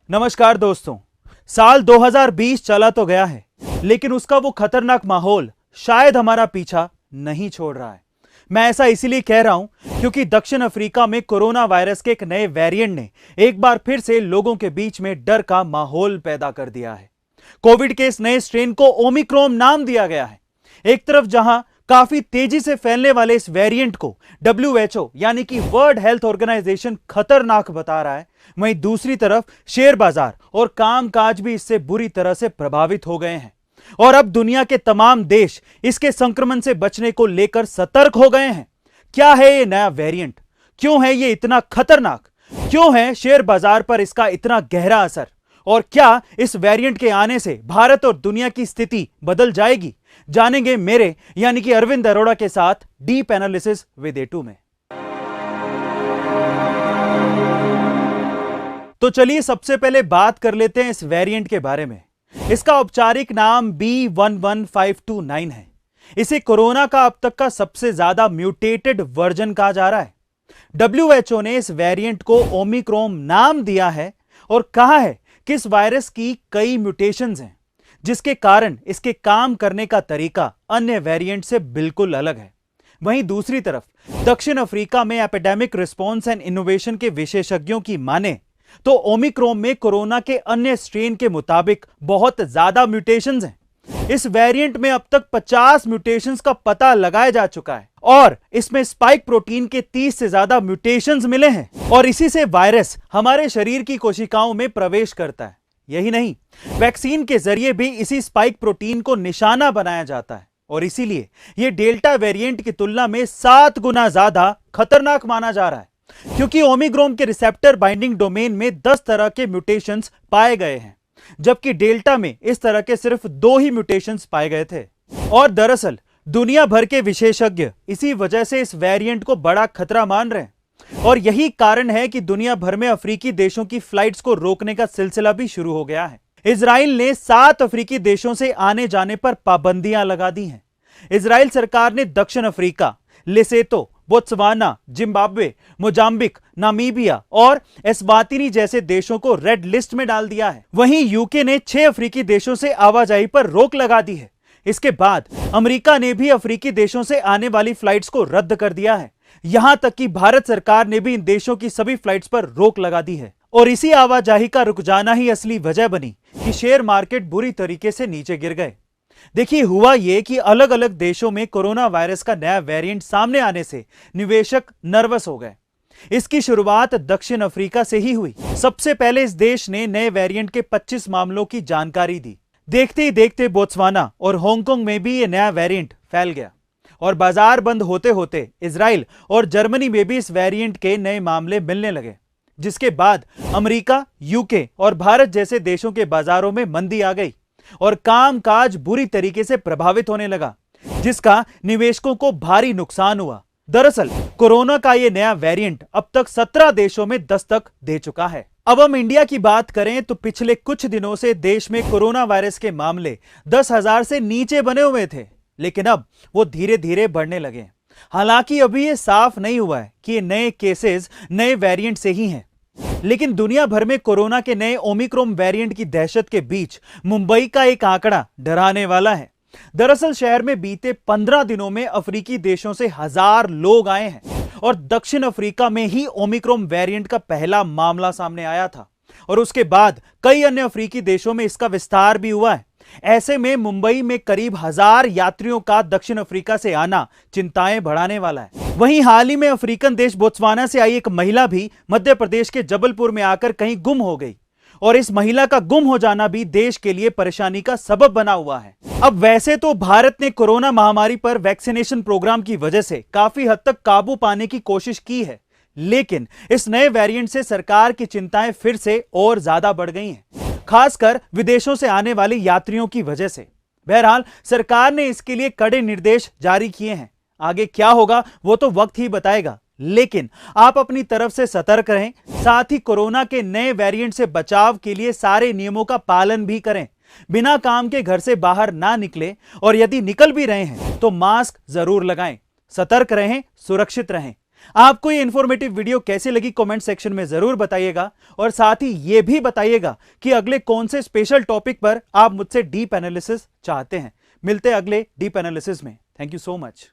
नमस्कार दोस्तों। साल 2020 चला तो गया है, लेकिन उसका वो खतरनाक माहौल शायद हमारा पीछा नहीं छोड़ रहा है। मैं ऐसा इसीलिए कह रहा हूं क्योंकि दक्षिण अफ्रीका में कोरोना वायरस के एक नए वेरिएंट ने एक बार फिर से लोगों के बीच में डर का माहौल पैदा कर दिया है। कोविड के इस नए स्ट्रेन को ओमिक्रॉन नाम दिया गया है। एक तरफ जहां काफी तेजी से फैलने वाले इस वेरिएंट को WHO यानी कि वर्ल्ड हेल्थ ऑर्गेनाइजेशन खतरनाक बता रहा है, वहीं दूसरी तरफ शेयर बाजार और कामकाज भी इससे बुरी तरह से प्रभावित हो गए हैं। और अब दुनिया के तमाम देश इसके संक्रमण से बचने को लेकर सतर्क हो गए हैं। क्या है ये नया वेरिएंट? क्यों है ये इतना खतरनाक? क्यों है शेयर बाजार पर इसका इतना गहरा असर? और क्या इस वेरिएंट के आने से भारत और दुनिया की स्थिति बदल जाएगी? जानेंगे मेरे यानी कि अरविंद अरोड़ा के साथ डीप एनालिसिस विद A2 में। तो चलिए सबसे पहले बात कर लेते हैं इस वेरिएंट के बारे में। इसका औपचारिक नाम B11529 है। इसे कोरोना का अब तक का सबसे ज्यादा म्यूटेटेड वर्जन कहा जा रहा है। WHO ने इस वेरिएंट को ओमिक्रॉन नाम दिया है और कहा है कि इस वायरस की कई म्यूटेशंस हैं, जिसके कारण इसके काम करने का तरीका अन्य वेरिएंट से बिल्कुल अलग है। वहीं दूसरी तरफ दक्षिण अफ्रीका में एपिडेमिक रिस्पांस एंड इनोवेशन के विशेषज्ञों की माने तो ओमिक्रॉन में कोरोना के अन्य स्ट्रेन के मुताबिक बहुत ज्यादा म्यूटेशंस हैं। इस वेरिएंट में अब तक 50 म्यूटेशंस का पता लगाया जा चुका है और इसमें स्पाइक प्रोटीन के 30 से ज्यादा म्यूटेशंस मिले हैं और इसी से वायरस हमारे शरीर की कोशिकाओं में प्रवेश करता है। यही नहीं, वैक्सीन के जरिए भी इसी स्पाइक प्रोटीन को निशाना बनाया जाता है और इसीलिए यह डेल्टा वेरिएंट की तुलना में 7 गुना ज्यादा खतरनाक माना जा रहा है, क्योंकि ओमिक्रॉन के रिसेप्टर बाइंडिंग डोमेन में 10 तरह के म्यूटेशंस पाए गए हैं, जबकि डेल्टा में इस तरह के सिर्फ 2 ही म्यूटेशंस पाए गए थे। और दरअसल दुनिया भर के विशेषज्ञ इसी वजह से इस वेरिएंट को बड़ा खतरा मान रहे हैं और यही कारण है कि दुनिया भर में अफ्रीकी देशों की फ्लाइट्स को रोकने का सिलसिला भी शुरू हो गया है। इजराइल ने 7 अफ्रीकी देशों से आने जाने पर पाबंदियां लगा दी हैं। इजराइल सरकार ने दक्षिण Africa, Lesotho, Botswana, Zimbabwe, Mozambique, Namibia और एस्वातिनी जैसे देशों को रेड लिस्ट में डाल दिया है। वहीं यूके ने 6 अफ्रीकी देशों से आवाजाही पर रोक लगा दी है। इसके बाद अमेरिका ने भी अफ्रीकी देशों से आने वाली फ्लाइट्स को रद्द कर दिया है। यहां तक कि भारत सरकार ने भी इन देशों की सभी फ्लाइट्स पर रोक लगा दी है और इसी आवाजाही का रुक जाना ही असली वजह बनी कि शेयर मार्केट बुरी तरीके से नीचे गिर गए। देखिए, हुआ यह कि अलग अलग देशों में कोरोना वायरस का नया वेरिएंट सामने आने से निवेशक नर्वस हो गए। इसकी शुरुआत दक्षिण अफ्रीका से ही हुई। सबसे पहले इस देश ने नए वेरिएंट के 25 मामलों की जानकारी दी। देखते ही देखते बोत्सवाना और हांगकांग में भी यह नया वेरिएंट फैल गया और बाजार बंद होते होते इजराइल और जर्मनी में भी इस वेरिएंट के नए मामले मिलने लगे, जिसके बाद अमेरिका, यूके और भारत जैसे देशों के बाजारों में मंदी आ गई और कामकाज बुरी तरीके से प्रभावित होने लगा, जिसका निवेशकों को भारी नुकसान हुआ। दरअसल कोरोना का यह नया वेरिएंट अब तक 17 देशों में दस्तक दे चुका है। अब हम इंडिया की बात करें तो पिछले कुछ दिनों से देश में कोरोना वायरस के मामले 10,000 से नीचे बने हुए थे, लेकिन अब वो धीरे धीरे बढ़ने लगे। हालांकि अभी ये साफ नहीं हुआ है कि ये नए केसेस नए वेरिएंट से ही हैं, लेकिन दुनिया भर में कोरोना के नए ओमिक्रॉन वेरिएंट की दहशत के बीच मुंबई का एक आंकड़ा डराने वाला है। दरअसल शहर में बीते 15 दिनों में अफ्रीकी देशों से 1000 लोग आए हैं और दक्षिण अफ्रीका में ही ओमिक्रॉन वेरिएंट का पहला मामला सामने आया था और उसके बाद कई अन्य अफ्रीकी देशों में इसका विस्तार भी हुआ है। ऐसे में मुंबई में करीब 1000 यात्रियों का दक्षिण अफ्रीका से आना चिंताएं बढ़ाने वाला है। वहीं हाल ही में अफ्रीकन देश बोत्सवाना से आई एक महिला भी मध्य प्रदेश के जबलपुर में आकर कहीं गुम हो गई और इस महिला का गुम हो जाना भी देश के लिए परेशानी का सबब बना हुआ है। अब वैसे तो भारत ने कोरोना महामारी पर वैक्सीनेशन प्रोग्राम की वजह से काफी हद तक काबू पाने की कोशिश की है, लेकिन इस नए वेरिएंट से सरकार की चिंताएं फिर से और ज्यादा बढ़ गई हैं, खासकर विदेशों से आने वाले यात्रियों की वजह से। बहरहाल सरकार ने इसके लिए कड़े निर्देश जारी किए हैं। आगे क्या होगा वो तो वक्त ही बताएगा, लेकिन आप अपनी तरफ से सतर्क रहें, साथ ही कोरोना के नए वेरिएंट से बचाव के लिए सारे नियमों का पालन भी करें। बिना काम के घर से बाहर ना निकलें और यदि निकल भी रहे हैं तो मास्क जरूर लगाएं। सतर्क रहें, सुरक्षित रहें। आपको ये इंफॉर्मेटिव वीडियो कैसी लगी कमेंट सेक्शन में जरूर बताइएगा और साथ ही ये भी बताइएगा कि अगले कौन से स्पेशल टॉपिक पर आप मुझसे डीप एनालिसिस चाहते हैं। मिलते हैं अगले डीप एनालिसिस में। Thank you so much.